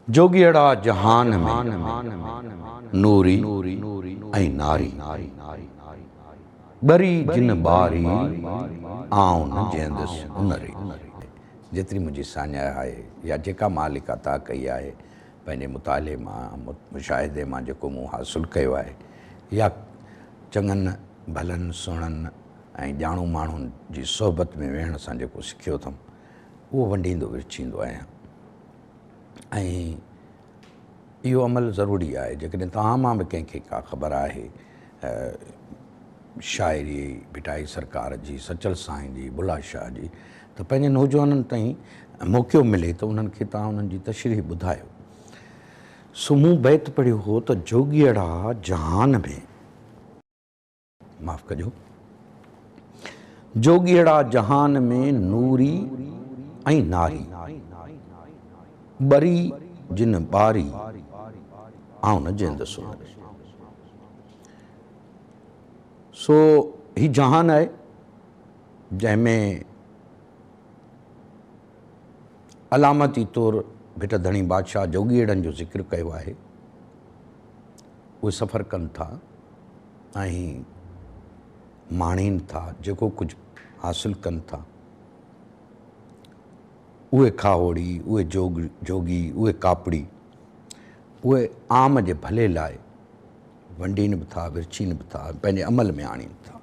जोगियड़ा जहान में नूरी ऐं नारी बरी जिन बारी आऊं न जंदुसि उनरी। जेतिरी मुंहिंजी साञा आहे या जेका मां लिकाता कई आहे पंहिंजे मुताले मां मुशाहिदे मां जेको मूं हासिलु कयो आहे या चङनि भलनि सुहिणनि ऐं ॼाणू माण्हुनि जी सोहबत में वेहण सां जेको सिखियो अथमि उहो वंडींदो विरचींदो आहियां। ऐं इहो अमल ज़रूरी आहे। जेकॾहिं तव्हां मां बि कंहिंखे का ख़बर आहे शाइरी भिटाई सरकार जी, सचल साईं जी, बुला शाह जी, त पंहिंजे नौजवाननि ताईं मौक़ो मिले त उन्हनि खे तव्हां उन्हनि जी तशरीह ॿुधायो। सो मूं बैत पढ़ियो हो त जोगियड़ा जहान में, माफ़ कजो, जोगियड़ा जहान में नूरी ऐं नारी बरी जिन बारी आऊं न जंदुसि उनरी। सो ही जहान आहे जंहिंमें अलामती तौरु भिट धणी बादशाह जोगियड़नि जो ज़िक्र कयो आहे। उहे सफ़र कनि था ऐं माणीनि था, जेको कुझु हासिलु कनि था। उहे खाहोड़ी, उहे जोगी, उहे कापड़ी, उहे आम जे भले लाइ वंडीनि बि था, विरचीनि बि था, पंहिंजे अमल में आणीनि था।